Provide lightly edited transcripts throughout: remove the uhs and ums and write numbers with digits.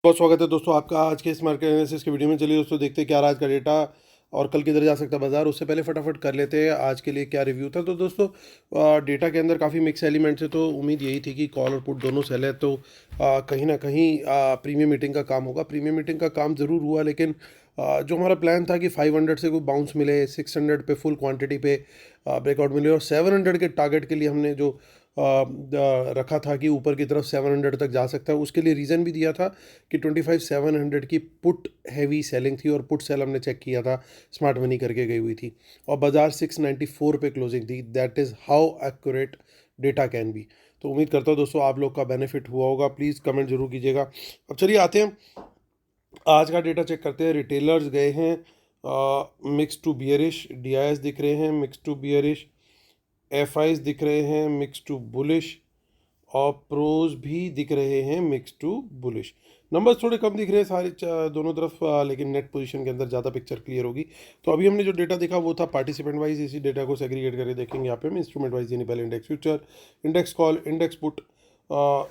बहुत स्वागत है दोस्तों आपका आज के इस मार्केट एनालिसिस के वीडियो में। चलिए दोस्तों देखते हैं क्या रहा आज का डेटा और कल किधर जा सकता है बाजार। उससे पहले फटाफट कर लेते हैं आज के लिए क्या रिव्यू था। तो दोस्तों डेटा के अंदर काफ़ी मिक्स एलिमेंट्स है, तो उम्मीद यही थी कि कॉल और पुट दोनों सेल है, तो कहीं ना कहीं प्रीमियम मीटिंग का काम होगा। प्रीमियम मीटिंग का काम ज़रूर हुआ, लेकिन जो हमारा प्लान था कि 500 से कोई बाउंस मिले, 600 पे फुल क्वांटिटी पे ब्रेकआउट मिले और 700 के टारगेट के लिए हमने जो रखा था कि ऊपर की तरफ 700 तक जा सकता है, उसके लिए रीज़न भी दिया था कि 25,700 की पुट हैवी सेलिंग थी और पुट सेल हमने चेक किया था, स्मार्ट मनी करके गई हुई थी और बाजार 694 पे क्लोजिंग थी। That is how accurate data can be. तो उम्मीद करता हूँ दोस्तों आप लोग का बेनिफिट हुआ होगा। प्लीज़ कमेंट जरूर कीजिएगा। अब चलिए आते हैं आज का डेटा चेक करते हैं। रिटेलर्स गए हैं मिक्स टू बियरिश, डीआईएस दिख रहे हैं मिक्स टू बियरिश, एफआईज दिख रहे हैं मिक्स टू बुलिश और प्रोज भी दिख रहे हैं मिक्स टू बुलिश। नंबर्स थोड़े कम दिख रहे हैं सारे दोनों तरफ, लेकिन नेट पोजीशन के अंदर ज़्यादा पिक्चर क्लियर होगी। तो अभी हमने जो डेटा देखा वो था पार्टिसिपेंट वाइज। इसी डेटा को सेग्रीगेट करके देखेंगे यहाँ पे हम इंस्ट्रूमेंट वाइज, यानी पहले index future, index call, index put,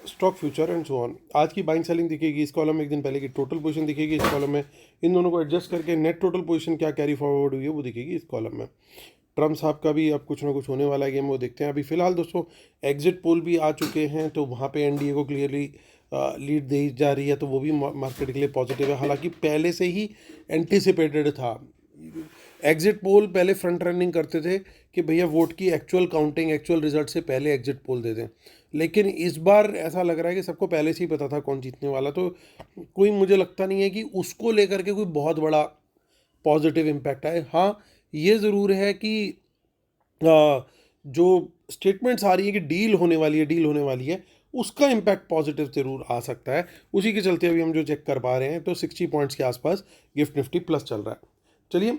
stock future and so on. आज की बाइंग सेलिंग दिखेगी इस कॉलम में, एक दिन पहले की टोटल पोजीशन दिखेगी इस कॉलम में। इन दोनों को एडजस्ट करके नेट टोटल पोजीशन क्या कैरी फॉरवर्ड हुई है वो दिखेगी इस कॉलम में। ट्रम्प साहब का भी अब कुछ ना कुछ होने वाला है गेम, वो देखते हैं। अभी फिलहाल दोस्तों एग्जिट पोल भी आ चुके हैं, तो वहाँ पे एनडीए को क्लियरली लीड दी जा रही है, तो वो भी मार्केट के लिए पॉजिटिव है। हालांकि पहले से ही एंटिसिपेटेड था। एग्जिट पोल पहले फ्रंट रनिंग करते थे कि भैया वोट की एक्चुअल काउंटिंग, एक्चुअल रिजल्ट से पहले एग्जिट पोल दे दें, लेकिन इस बार ऐसा लग रहा है कि सबको पहले से ही पता था कौन जीतने वाला। तो कोई, मुझे लगता नहीं है कि उसको लेकर के कोई बहुत बड़ा पॉजिटिव इम्पैक्ट आए। हाँ, ये ज़रूर है कि जो स्टेटमेंट्स आ रही है कि डील होने वाली है, डील होने वाली है, उसका इम्पैक्ट पॉजिटिव ज़रूर आ सकता है। उसी के चलते अभी हम जो चेक कर पा रहे हैं तो 60 पॉइंट्स के आसपास गिफ्ट निफ्टी प्लस चल रहा है। चलिए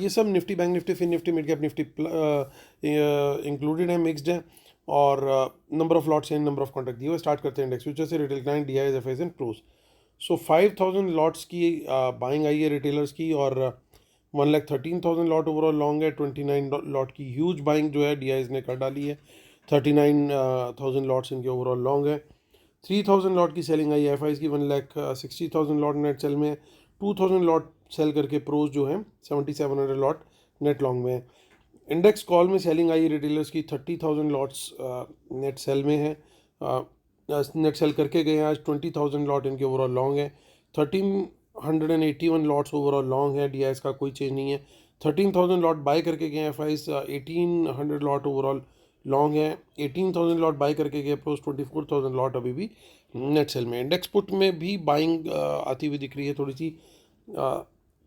ये सब Nifty, bank Nifty, fin Nifty, mid cap Nifty included है, मिक्सड है और number of lots and number of contract दिए हुए। स्टार्ट करते हैं इंडेक्स फ्यूचर से। Retail client, D I S, F S and pros. So 5,000 lots की buying आई है रिटेलर्स की और 1,13,000 लॉट ओवरऑल लॉन्ग है। 29 लॉट की ह्यूज बाइंग जो है डीआईज ने कर डाली है। 39,000 लॉट्स इनके ओवरऑल लॉन्ग है। 3,000 लॉट की सेलिंग आई है एफ आई की। 1,60,000 लॉट नेट सेल में है। 2,000 लॉट सेल करके प्रोज जो है 7,700 लॉट नेट लॉन्ग में है। इंडेक्स कॉल में सेलिंग आई रिटेलर्स की। 30,000 लॉट्स नेट सेल में है, नेट सेल करके गए हैं आज। 20,000 लॉट इनके ओवरऑल लॉन्ग है। 1,381 लॉट्स ओवरऑल लॉन्ग है, डी का कोई चेंज नहीं है। 13,000 लॉट बाय करके गए F I. 1,800 lot overall long है। 18,000 लॉट बाय करके गए प्रोस। 24,000 लॉट अभी भी नेट सेल में। इंडेक्स पुट में भी बाइंग आती हुई दिख रही है थोड़ी सी।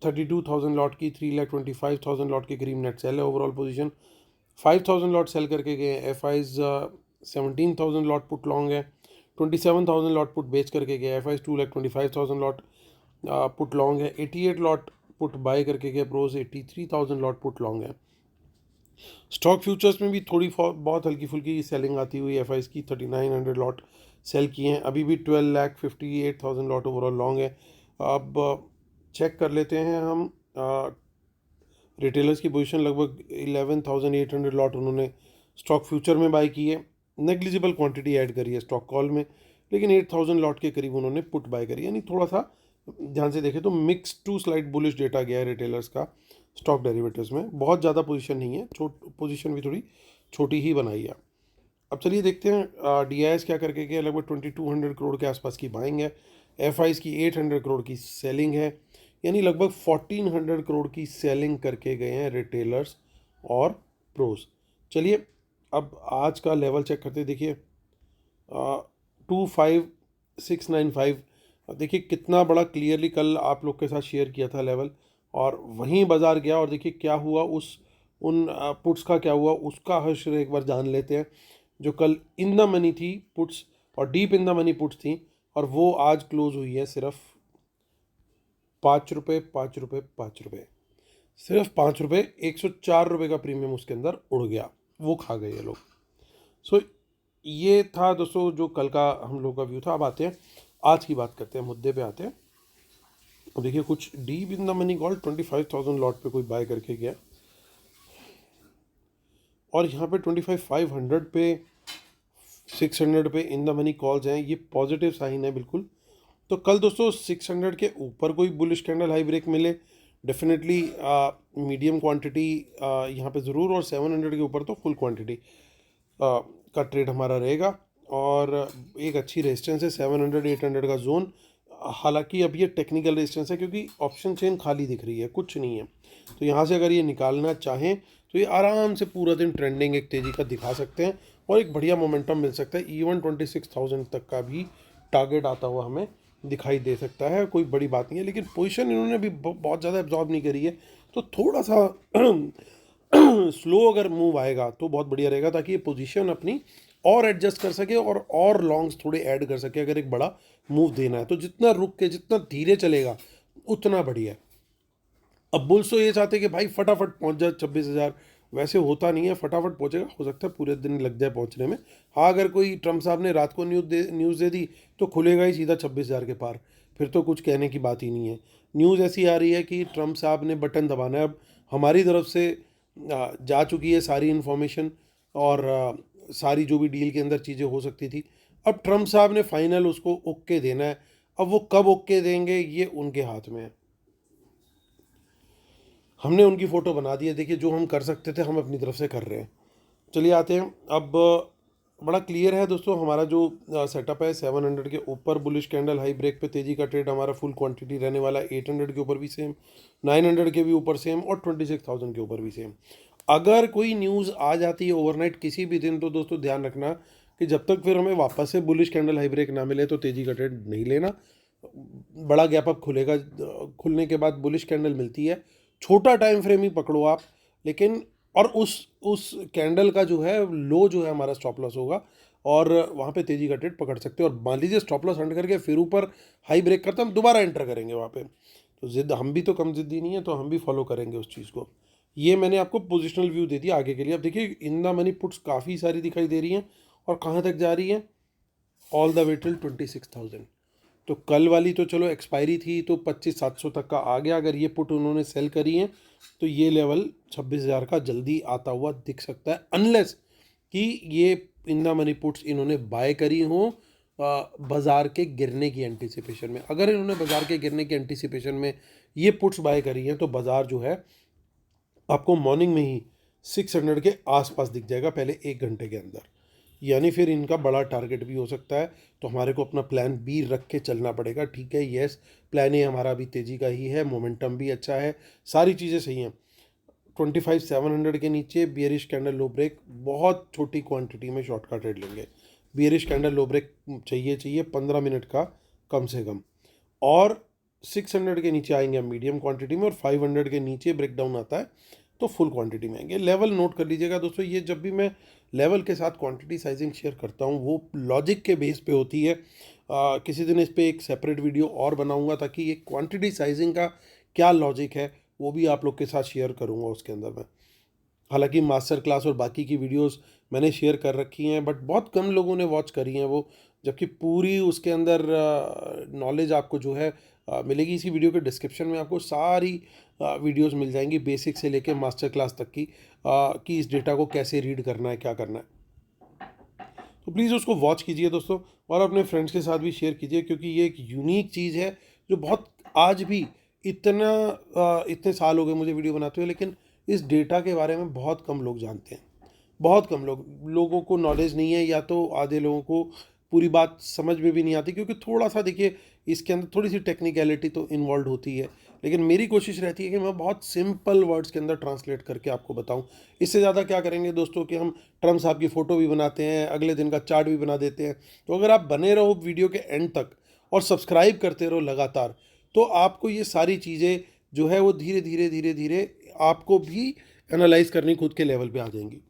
32,000 लॉट की, 3,25,000 लॉट के करीब नेट सेल है। ओवरऑल पोजीशन 5,000 लॉट सेल करके गए F I. 17,000 lot put long है। 27,000 लॉट पुट बेच करके गए F I. 2,25,000 lot put long है। 88 लॉट पुट बाय करके गए प्रोज। 83,000 लॉट पुट लॉन्ग है। स्टॉक फ्यूचर्स में भी थोड़ी बहुत हल्की फुल्की सेलिंग आती हुई एफ आई की। 3,900 लॉट सेल किए हैं। अभी भी 12,58,000 लॉट ओवरऑल लॉन्ग है। अब चेक कर लेते हैं हम रिटेलर्स की पोजीशन। लगभग 11,800 लॉट उन्होंने स्टॉक फ्यूचर में बाय की है। नेग्लिजिबल क्वांटिटी ऐड करी है स्टॉक कॉल में, लेकिन 8,000 लॉट के करीब उन्होंने पुट बाय करी है। यानी थोड़ा सा ध्यान से देखें तो mix to slight bullish data गया है रिटेलर्स का स्टॉक डेरिवेटिव्स में। बहुत ज़्यादा पोजीशन नहीं है, पोजीशन भी थोड़ी छोटी ही बनाई है। अब चलिए देखते हैं डी आई एस क्या करके गया। लगभग 2,200 करोड़ के आसपास की बाइंग है। एफ आईज की 800 करोड़ की सेलिंग है, यानी लगभग 1,400 करोड़ की सेलिंग करके गए हैं रिटेलर्स और प्रोज। चलिए अब आज का लेवल चेक करते देखिए। 25,695, देखिए कितना बड़ा क्लियरली कल आप लोग के साथ शेयर किया था लेवल, और वहीं बाजार गया और देखिए क्या हुआ। उन पुट्स का क्या हुआ उसका हश्र एक बार जान लेते हैं। जो कल इन द मनी थी पुट्स और deep in the money puts थी, और वो आज क्लोज हुई है सिर्फ 5 रुपये, 5 रुपये, 5 रुपये, सिर्फ 5 रुपये। 104 रुपये का प्रीमियम उसके अंदर उड़ गया, वो खा गए ये लोग। सो ये था दोस्तों जो कल का हम लोग का व्यू था। अब आते हैं आज की बात करते हैं, मुद्दे पे आते हैं। अब देखिए कुछ deep in the money gold 25,000 lot पे कोई बाय करके गया, और यहाँ पे 25,500 पे, 600 पे इन द मनी कॉल्स हैं। ये पॉजिटिव साइन है बिल्कुल। तो कल दोस्तों 600 के ऊपर कोई बुलिश कैंडल हाई ब्रेक मिले डेफिनेटली मीडियम क्वांटिटी यहाँ पे ज़रूर, और 700 के ऊपर तो फुल क्वांटिटी का ट्रेड हमारा रहेगा। और एक अच्छी रेजिस्टेंस है 700 800 का जोन। हालांकि अब ये टेक्निकल रेजिस्टेंस है क्योंकि ऑप्शन चेन खाली दिख रही है, कुछ नहीं है। तो यहाँ से अगर ये निकालना चाहें तो ये आराम से पूरा दिन ट्रेंडिंग एक तेज़ी का दिखा सकते हैं और एक बढ़िया मोमेंटम मिल सकता है। इवन 26,000 तक का भी टारगेट आता हुआ हमें दिखाई दे सकता है, कोई बड़ी बात नहीं है। लेकिन पोजीशन इन्होंने भी बहुत ज़्यादा एब्जॉर्ब नहीं करी है, तो थोड़ा सा स्लो अगर मूव आएगा तो बहुत बढ़िया रहेगा, ताकि ये पोजीशन अपनी और एडजस्ट कर सके और लॉन्ग्स थोड़े ऐड कर सके अगर एक बड़ा मूव देना है। तो जितना रुक के जितना धीरे चलेगा उतना बढ़िया है। अब बुल्स तो ये चाहते हैं कि भाई फटाफट पहुंच जाए 26,000, वैसे होता नहीं है फटाफट पहुंचेगा, हो सकता है पूरे दिन लग जाए पहुंचने में। हाँ, अगर कोई ट्रम्प साहब ने रात को न्यूज़ दे दी तो खुलेगा ही सीधा 26,000 के पार, फिर तो कुछ कहने की बात ही नहीं है। न्यूज़ ऐसी आ रही है कि ट्रम्प साहब ने बटन दबाना है। अब हमारी तरफ से जा चुकी है सारी इन्फॉर्मेशन और सारी जो भी डील के अंदर चीज़ें हो सकती थी, अब ट्रम्प साहब ने फाइनल उसको ओके देना है। अब वो कब ओके देंगे ये उनके हाथ में है। हमने उनकी फ़ोटो बना दी है, देखिए जो हम कर सकते थे हम अपनी तरफ से कर रहे हैं। चलिए आते हैं अब, बड़ा क्लियर है दोस्तों हमारा जो सेटअप है। 700 के ऊपर बुलिश कैंडल हाई ब्रेक पे तेज़ी का ट्रेड हमारा फुल क्वांटिटी रहने वाला है। 800 के ऊपर भी सेम, 900 के भी ऊपर सेम और 26,000 के ऊपर भी सेम। अगर कोई न्यूज़ आ जाती है ओवरनाइट किसी भी दिन, तो दोस्तों ध्यान रखना कि जब तक फिर हमें वापस से बुलिश कैंडल हाई ब्रेक ना मिले तो तेज़ी का ट्रेड नहीं लेना। बड़ा गैप अप खुलेगा, खुलने के बाद बुलिश कैंडल मिलती है, छोटा टाइम फ्रेम ही पकड़ो आप, लेकिन और उस कैंडल का जो है लो जो है हमारा स्टॉप लॉस होगा और वहाँ पे तेज़ी का ट्रेड पकड़ सकते हैं। और मान लीजिए स्टॉप लॉस हंड करके फिर ऊपर हाई ब्रेक करते हम दोबारा एंटर करेंगे वहाँ पे, तो जिद हम भी तो कम जिद्दी नहीं है, तो हम भी फॉलो करेंगे उस चीज़ को। ये मैंने आपको पोजिशनल व्यू दे दिया आगे के लिए। अब देखिए इन द मनी पुट्स काफ़ी सारी दिखाई दे रही हैं और कहाँ तक जा रही है, ऑल द वे टिल 26,000। तो कल वाली तो चलो एक्सपायरी थी तो 25,700 तक का आ गया। अगर ये पुट उन्होंने सेल करी है तो ये लेवल 26,000 का जल्दी आता हुआ दिख सकता है, अनलेस कि ये इन द मनी पुट्स इन्होंने बाय करी हो बाज़ार के गिरने की एंटिसिपेशन में। अगर इन्होंने बाज़ार के गिरने की एंटिसिपेशन में ये पुट्स बाय करी हैं तो बाज़ार जो है आपको मॉर्निंग में ही 600 के आसपास दिख जाएगा पहले 1 घंटे के अंदर, यानी फिर इनका बड़ा टारगेट भी हो सकता है। तो हमारे को अपना प्लान बी रख के चलना पड़ेगा। ठीक है, यस, प्लान ए हमारा अभी तेज़ी का ही है, मोमेंटम भी अच्छा है, सारी चीज़ें सही हैं। 25,700 के नीचे बियरिश कैंडल लो ब्रेक, बहुत छोटी क्वांटिटी में शॉर्ट का ट्रेड लेंगे। बियरिश कैंडल लो ब्रेक चाहिए 15 मिनट का कम से कम, और 600 के नीचे आएंगे हम मीडियम क्वांटिटी में, और 500 के नीचे ब्रेकडाउन आता है तो फुल क्वांटिटी में आएंगे। लेवल नोट कर लीजिएगा दोस्तों, ये जब भी मैं लेवल के साथ क्वांटिटी साइजिंग शेयर करता हूँ वो लॉजिक के बेस पे होती है। किसी दिन इस पे एक सेपरेट वीडियो और बनाऊंगा ताकि ये क्वांटिटी साइजिंग का क्या लॉजिक है वो भी आप लोग के साथ शेयर करूंगा उसके अंदर मैं। हालांकि मास्टर क्लास और बाकी की वीडियोस मैंने शेयर कर रखी हैं, बट बहुत कम लोगों ने वॉच करी हैं वो, जबकि पूरी उसके अंदर नॉलेज आपको जो है मिलेगी। इसी वीडियो के डिस्क्रिप्शन में आपको सारी वीडियोस मिल जाएंगी, बेसिक से लेके मास्टर क्लास तक की, कि इस डेटा को कैसे रीड करना है, क्या करना है। तो प्लीज़ उसको वॉच कीजिए दोस्तों, और अपने फ्रेंड्स के साथ भी शेयर कीजिए, क्योंकि ये एक यूनिक चीज़ है जो बहुत आज भी इतने साल हो गए मुझे वीडियो बनाते हुए, लेकिन इस डेटा के बारे में बहुत कम लोग जानते हैं। बहुत कम लोगों को नॉलेज नहीं है, या तो आधे लोगों को पूरी बात समझ में भी नहीं आती, क्योंकि थोड़ा सा देखिए इसके अंदर थोड़ी सी टेक्निकलिटी तो इन्वॉल्व होती है। लेकिन मेरी कोशिश रहती है कि मैं बहुत सिंपल वर्ड्स के अंदर ट्रांसलेट करके आपको बताऊं। इससे ज़्यादा क्या करेंगे दोस्तों कि हम ट्रम्प साहब की फ़ोटो भी बनाते हैं, अगले दिन का चार्ट भी बना देते हैं। तो अगर आप बने रहो वीडियो के एंड तक और सब्सक्राइब करते रहो लगातार, तो आपको ये सारी चीज़ें जो है वो धीरे धीरे धीरे धीरे आपको भी एनालाइज करनी खुद के लेवल पे आ जाएंगी।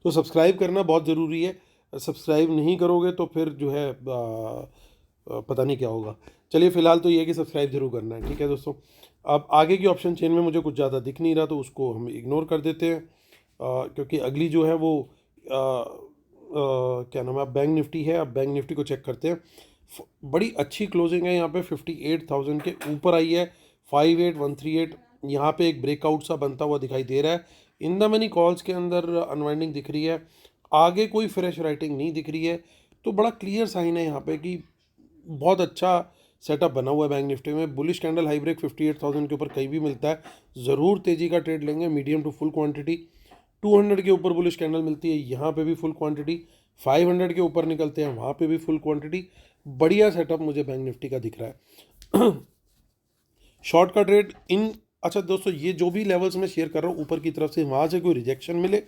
तो सब्सक्राइब करना बहुत ज़रूरी है, सब्सक्राइब नहीं करोगे तो फिर जो है पता नहीं क्या होगा। चलिए फ़िलहाल तो ये है कि सब्सक्राइब जरूर करना है, ठीक है दोस्तों। अब आगे की ऑप्शन चेन में मुझे कुछ ज़्यादा दिख नहीं रहा, तो उसको हम इग्नोर कर देते हैं, क्योंकि अगली जो है वो क्या नाम है, बैंक निफ्टी है। अब बैंक निफ्टी को चेक करते हैं। बड़ी अच्छी क्लोजिंग है यहाँ पे, 58,000 के ऊपर आई है, 58,138। यहाँ पे एक ब्रेकआउट सा बनता हुआ दिखाई दे रहा है। इन द मनी कॉल्स के अंदर अनवाइंडिंग दिख रही है, आगे कोई फ्रेश राइटिंग नहीं दिख रही है। तो बड़ा क्लियर साइन है यहाँ पे कि बहुत अच्छा सेटअप बना हुआ है बैंक निफ्टी में। बुलिश कैंडल हाई ब्रेक 58,000 के ऊपर कहीं भी मिलता है, ज़रूर तेज़ी का ट्रेड लेंगे। मीडियम टू फुल क्वांटिटी 200 के ऊपर बुलिश कैंडल मिलती है, यहाँ पे भी फुल क्वांटिटी। 500 के ऊपर निकलते हैं, वहाँ पे भी फुल क्वांटिटी। बढ़िया सेटअप मुझे बैंक निफ्टी का दिख रहा है। शॉर्ट का ट्रेड इन, अच्छा दोस्तों, ये जो भी लेवल्स मैं शेयर कर रहा हूँ ऊपर की तरफ से, वहाँ से कोई रिजेक्शन मिले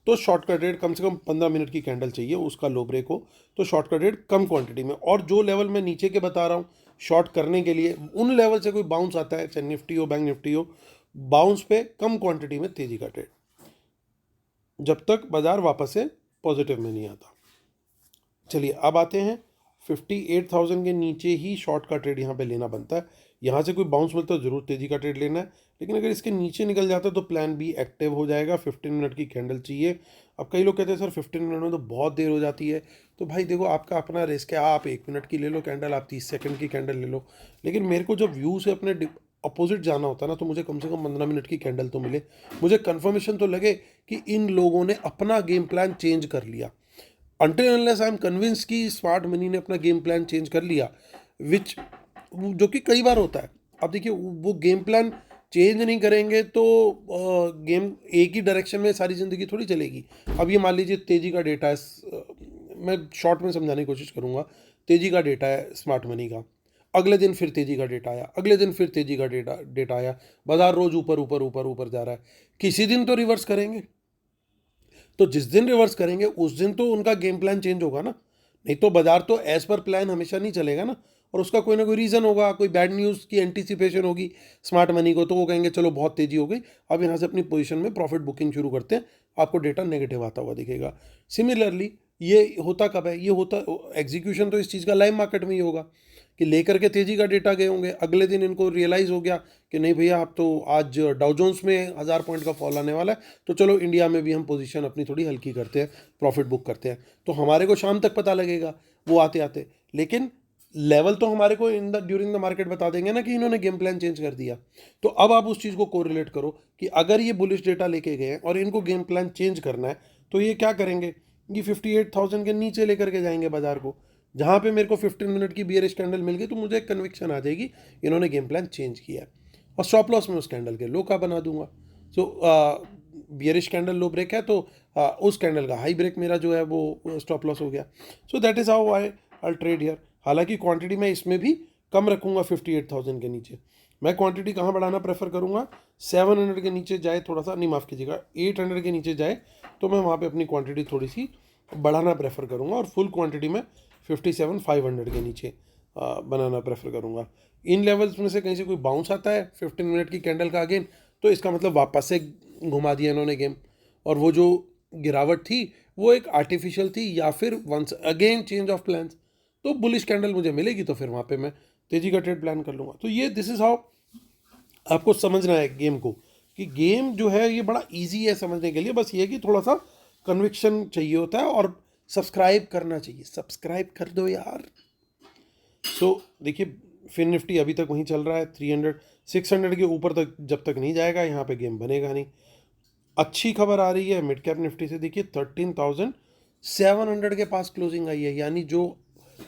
तो शॉर्ट का ट्रेड कम से कम 15 मिनट की कैंडल चाहिए, उसका लो ब्रेक हो तो शॉर्ट का ट्रेड कम क्वांटिटी में। और जो लेवल मैं नीचे के बता रहा हूँ शॉर्ट करने के लिए, उन लेवल से कोई बाउंस आता है, चाहे निफ्टी हो बैंक निफ्टी हो, बाउंस पे कम क्वांटिटी में तेजी का ट्रेड, जब तक बाजार वापस से पॉजिटिव में नहीं आता। चलिए अब आते हैं 58,000 के नीचे ही शॉर्ट का ट्रेड यहाँ पे लेना बनता है। यहाँ से कोई बाउंस मिलता है ज़रूर तेज़ी का ट्रेड लेना है, लेकिन अगर इसके नीचे निकल जाता है तो प्लान बी एक्टिव हो जाएगा। 15 मिनट की कैंडल चाहिए। अब कई लोग कहते हैं सर 15 मिनट में तो बहुत देर हो जाती है। तो भाई देखो, आपका अपना रिस्क है, आप 1 मिनट की ले लो कैंडल, आप 30 सेकंड की कैंडल ले लो, लेकिन मेरे को जब व्यू से अपने अपोजिट जाना होता है ना, तो मुझे कम से कम 15 मिनट की कैंडल तो मिले, मुझे कन्फर्मेशन तो लगे कि इन लोगों ने अपना गेम प्लान चेंज कर लिया। Until unless I am convince कि स्मार्ट मनी ने अपना गेम प्लान चेंज कर लिया, विच जो कि कई बार होता है। अब देखिए, वो गेम प्लान चेंज नहीं करेंगे तो गेम एक ही डायरेक्शन में सारी ज़िंदगी थोड़ी चलेगी। अब ये मान लीजिए तेजी का डेटा है, मैं शॉर्ट में समझाने की कोशिश करूँगा। तेजी का डेटा है स्मार्ट मनी का, अगले दिन फिर तेजी का डेटा आया, अगले दिन फिर तेजी का डेटा आया, बाजार रोज ऊपर ऊपर ऊपर ऊपर जा रहा है। किसी दिन तो रिवर्स करेंगे, तो जिस दिन रिवर्स करेंगे उस दिन तो उनका गेम प्लान चेंज होगा ना। नहीं तो बाजार तो एज पर प्लान हमेशा नहीं चलेगा ना, और उसका कोई ना कोई रीज़न होगा, कोई बैड न्यूज़ की एंटीसिपेशन होगी स्मार्ट मनी को, तो वो कहेंगे चलो बहुत तेज़ी हो गई, अब यहाँ से अपनी पोजीशन में प्रॉफिट बुकिंग शुरू करते हैं। आपको डेटा नेगेटिव आता हुआ दिखेगा। सिमिलरली ये होता कब है, ये होता एग्जीक्यूशन तो इस चीज़ का लाइव मार्केट में ही होगा कि लेकर के तेजी का डेटा गए होंगे, अगले दिन इनको रियलाइज़ हो गया कि नहीं भैया, आप तो आज डाउ जोन्स में 1000 पॉइंट का फॉल आने वाला है, तो चलो इंडिया में भी हम पोजीशन अपनी थोड़ी हल्की करते हैं, प्रॉफिट बुक करते हैं। तो हमारे को शाम तक पता लगेगा वो आते आते, लेकिन लेवल तो हमारे को in the during the market बता देंगे ना कि इन्होंने गेम प्लान चेंज कर दिया। तो अब आप उस चीज़ को कोरिलेट करो कि अगर ये बुलिश डेटा लेके गए हैं और इनको गेम प्लान चेंज करना है, तो ये क्या करेंगे, ये 58,000 के नीचे लेकर के जाएंगे बाजार को, जहाँ पे मेरे को 15 मिनट की बियरिश कैंडल मिल गई, तो मुझे एक कन्विक्शन आ जाएगी इन्होंने गेम प्लान चेंज किया है, और स्टॉप लॉस में उस कैंडल के लो का बना दूंगा। सो बियरिश कैंडल लो ब्रेक है, तो उस कैंडल का हाई ब्रेक मेरा जो है वो स्टॉप लॉस हो गया। So that is how I trade here. हालांकि क्वांटिटी मैं इसमें भी कम रखूंगा 58,000 के नीचे। मैं क्वांटिटी कहाँ बढ़ाना प्रेफर करूँगा, 700 के नीचे जाए थोड़ा सा, नहीं माफ़ कीजिएगा, 800 के नीचे जाए तो मैं वहाँ पे अपनी क्वांटिटी थोड़ी सी बढ़ाना प्रेफर करूँगा, और फुल क्वांटिटी में 57,500 के नीचे बनाना प्रेफर करूँगा। इन लेवल्स में से कहीं से कोई बाउंस आता है 15 मिनट की कैंडल का अगेन, तो इसका मतलब वापस से घुमा दिया इन्होंने गेम, और वो जो गिरावट थी वो एक आर्टिफिशियल थी, या फिर once again change of plans. तो बुलिश कैंडल मुझे मिलेगी तो फिर वहाँ पे मैं तेजी का ट्रेड प्लान कर लूँगा। तो ये दिस इज़ हाउ आपको समझना है गेम को, कि गेम जो है ये बड़ा इजी है समझने के लिए, बस ये है कि थोड़ा सा कन्विक्शन चाहिए होता है, और सब्सक्राइब करना चाहिए। सब्सक्राइब कर दो यार। सो देखिए, फिन निफ्टी अभी तक वहीं चल रहा है, 300 600 के ऊपर तक जब तक नहीं जाएगा यहाँ पे गेम बनेगा नहीं। अच्छी खबर आ रही है मिड कैप निफ्टी से, देखिए 13,700 के पास क्लोजिंग आई है, यानी जो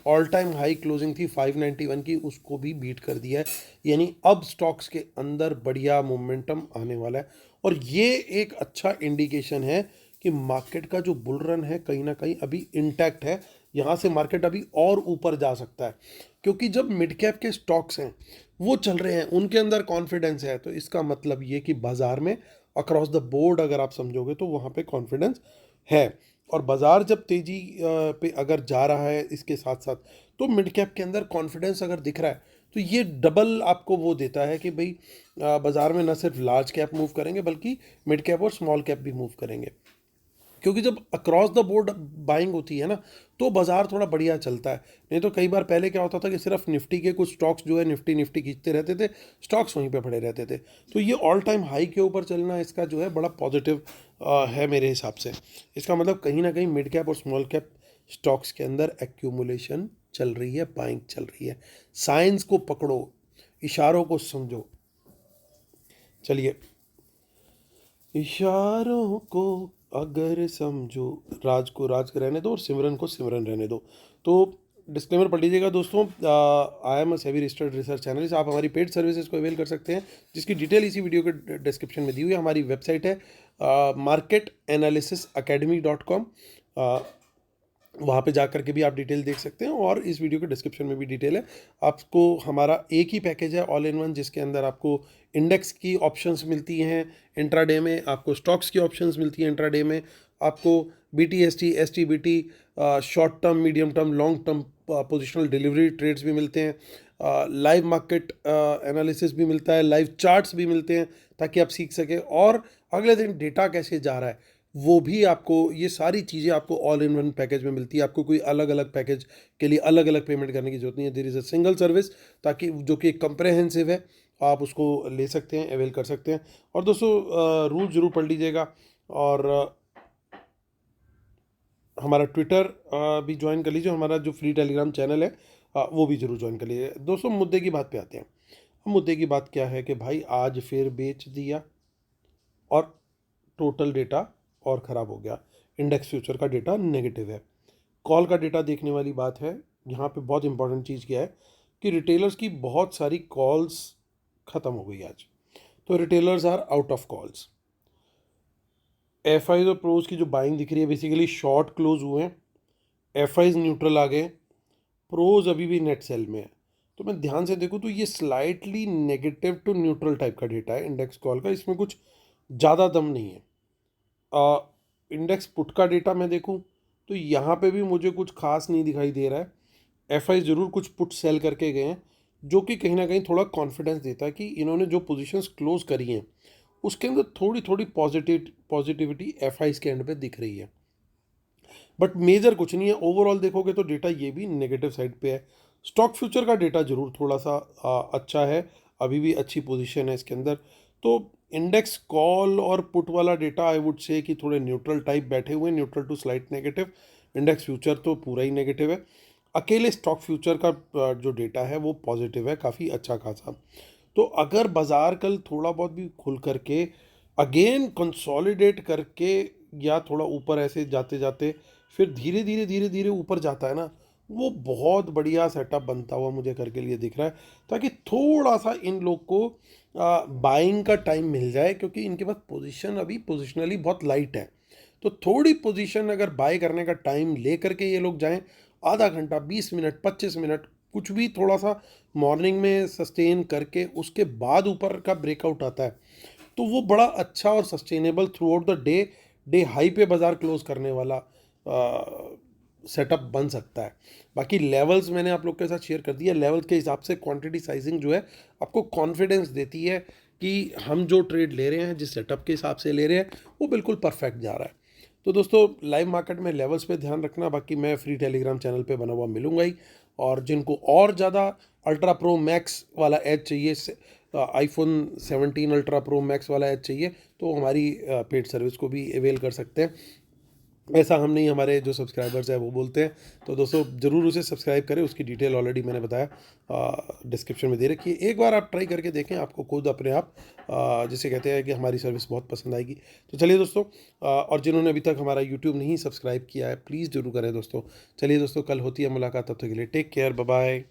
ऑल टाइम हाई क्लोजिंग थी 591 की, उसको भी बीट कर दिया है। यानी अब स्टॉक्स के अंदर बढ़िया मोमेंटम आने वाला है, और ये एक अच्छा इंडिकेशन है कि मार्केट का जो बुल रन है कहीं ना कहीं अभी इंटैक्ट है। यहाँ से मार्केट अभी और ऊपर जा सकता है, क्योंकि जब मिड कैप के स्टॉक्स हैं वो चल रहे हैं, उनके अंदर कॉन्फिडेंस है, तो इसका मतलब ये कि बाजार में अक्रॉस द बोर्ड अगर आप समझोगे तो वहाँ पे कॉन्फिडेंस है। और बाजार जब तेजी पे अगर जा रहा है इसके साथ साथ, तो मिड कैप के अंदर कॉन्फिडेंस अगर दिख रहा है, तो ये डबल आपको वो देता है कि भाई बाजार में न सिर्फ लार्ज कैप मूव करेंगे बल्कि मिड कैप और स्मॉल कैप भी मूव करेंगे। क्योंकि जब अक्रॉस द बोर्ड बाइंग होती है ना, तो बाजार थोड़ा बढ़िया चलता है। नहीं तो कई बार पहले क्या होता था कि सिर्फ निफ्टी के कुछ स्टॉक्स जो है निफ्टी निफ्टी खींचते रहते थे, स्टॉक्स वहीं पे पड़े रहते थे। तो ये ऑल टाइम हाई के ऊपर चलना इसका जो है बड़ा पॉजिटिव है मेरे हिसाब से। इसका मतलब कहीं ना कहीं मिड कैप और स्मॉल कैप स्टॉक्स के अंदर एक्यूमुलेशन चल रही है, बाइंग चल रही है। साइंस को पकड़ो, इशारों को समझो। चलिए, इशारों को अगर समझो, राज को राज रहने दो और सिमरन को सिमरन रहने दो। तो डिस्क्लेमर पढ़ लीजिएगा दोस्तों। I am a SEBI registered research analyst. आप हमारी पेड सर्विसेज को अवेल कर सकते हैं, जिसकी डिटेल इसी वीडियो के डिस्क्रिप्शन में दी हुई है। हमारी वेबसाइट है marketanalysizacademy.com। वहाँ पे जा करके भी आप डिटेल देख सकते हैं, और इस वीडियो के डिस्क्रिप्शन में भी डिटेल है। आपको हमारा एक ही पैकेज है ऑल इन वन, जिसके अंदर आपको इंडेक्स की ऑप्शंस मिलती हैं इंट्राडे में, आपको स्टॉक्स की ऑप्शंस मिलती हैं इंट्राडे में, आपको BTST STBT short term, medium term, long term positional delivery trades भी मिलते हैं, लाइव मार्केट एनालिसिस भी मिलता है, लाइव चार्ट्स भी मिलते हैं, ताकि आप सीख सकें, और अगले दिन डेटा कैसे जा रहा है वो भी आपको, ये सारी चीज़ें आपको ऑल इन वन पैकेज में मिलती है। आपको कोई अलग अलग पैकेज के लिए अलग अलग पेमेंट करने की जरूरत नहीं है। There is a single service, ताकि जो कि कम्प्रहेंसिव है, आप उसको ले सकते हैं, अवेल कर सकते हैं। और दोस्तों रूल ज़रूर पढ़ लीजिएगा, और हमारा ट्विटर भी ज्वाइन कर लीजिए, हमारा जो फ्री टेलीग्राम चैनल है वो भी ज़रूर ज्वाइन कर लीजिए। दोस्तों मुद्दे की बात पे आते हैं। मुद्दे की बात क्या है कि भाई आज फिर बेच दिया और टोटल डेटा और ख़राब हो गया। इंडेक्स फ्यूचर का डेटा नेगेटिव है। कॉल का डेटा देखने वाली बात है। यहाँ पे बहुत इंपॉर्टेंट चीज़ क्या है कि रिटेलर्स की बहुत सारी कॉल्स ख़त्म हो गई आज, तो retailers are out of calls. F I's और प्रोज की जो बाइंग दिख रही है, बेसिकली शॉर्ट क्लोज हुए हैं, एफ आईज न्यूट्रल आ गए, प्रोज अभी भी नेट सेल में है। तो मैं ध्यान से देखूँ तो ये slightly negative to neutral type का डेटा है इंडेक्स कॉल का, इसमें कुछ ज़्यादा दम नहीं है। इंडेक्स पुट का डेटा मैं देखूं तो यहाँ पे भी मुझे कुछ खास नहीं दिखाई दे रहा है। एफ आई ज़रूर कुछ पुट सेल करके गए हैं, जो कि कहीं ना कहीं थोड़ा कॉन्फिडेंस देता है कि इन्होंने जो पोजीशंस क्लोज करी हैं उसके अंदर थोड़ी थोड़ी पॉजिटिविटी एफ आईज के एंड पे दिख रही है, बट मेजर कुछ नहीं है। ओवरऑल देखोगे तो डेटा ये भी नेगेटिव साइड पे है। स्टॉक फ्यूचर का डेटा जरूर थोड़ा सा अच्छा है, अभी भी अच्छी पोजीशन है इसके अंदर। तो इंडेक्स कॉल और पुट वाला डेटा आई वुड से कि थोड़े न्यूट्रल टाइप बैठे हुए, neutral to slight negative. Index future तो पूरा ही नेगेटिव है। अकेले स्टॉक फ्यूचर का जो डेटा है वो पॉजिटिव है, काफ़ी अच्छा खासा। तो अगर बाजार कल थोड़ा बहुत भी खुल करके अगेन कंसोलिडेट करके, या थोड़ा ऊपर ऐसे जाते जाते फिर धीरे धीरे ऊपर जाता है ना, वो बहुत बढ़िया सेटअप बनता हुआ मुझे करके लिए दिख रहा है, ताकि थोड़ा सा इन लोग को बाइंग का टाइम मिल जाए, क्योंकि इनके पास पोजीशन अभी पोजिशनली बहुत लाइट है। तो थोड़ी पोजीशन अगर बाय करने का टाइम ले करके ये लोग जाएं, आधा घंटा, 20 मिनट, 25 मिनट, कुछ भी थोड़ा सा मॉर्निंग में सस्टेन करके उसके बाद ऊपर का ब्रेकआउट आता है, तो वो बड़ा अच्छा और sustainable through out the day high पे बाजार क्लोज करने वाला सेटअप बन सकता है। बाकी लेवल्स मैंने आप लोग के साथ शेयर कर दिया। लेवल्स के हिसाब से क्वांटिटी साइजिंग जो है आपको कॉन्फिडेंस देती है कि हम जो ट्रेड ले रहे हैं, जिस सेटअप के हिसाब से ले रहे हैं, वो बिल्कुल परफेक्ट जा रहा है। तो दोस्तों लाइव मार्केट में लेवल्स पे ध्यान रखना। बाकी मैं फ्री टेलीग्राम चैनल पे बना हुआ मिलूंगा ही, और जिनको और ज़्यादा अल्ट्रा प्रो मैक्स वाला एज चाहिए, iPhone 17 अल्ट्रा प्रो मैक्स वाला एज चाहिए, तो हमारी पेड सर्विस को भी अवेल कर सकते हैं। ऐसा हम नहीं, हमारे जो सब्सक्राइबर्स हैं वो बोलते हैं। तो दोस्तों ज़रूर उसे सब्सक्राइब करें, उसकी डिटेल ऑलरेडी मैंने बताया डिस्क्रिप्शन में दे रखी है। एक बार आप ट्राई करके देखें, आपको खुद अपने आप जिसे कहते हैं कि हमारी सर्विस बहुत पसंद आएगी। तो चलिए दोस्तों, और जिन्होंने अभी तक हमारा यूट्यूब नहीं सब्सक्राइब किया है, प्लीज़ ज़रूर करें दोस्तों। चलिए दोस्तों, कल होती है मुलाकात, तब तक के लिए टेक केयर, बाय बाय।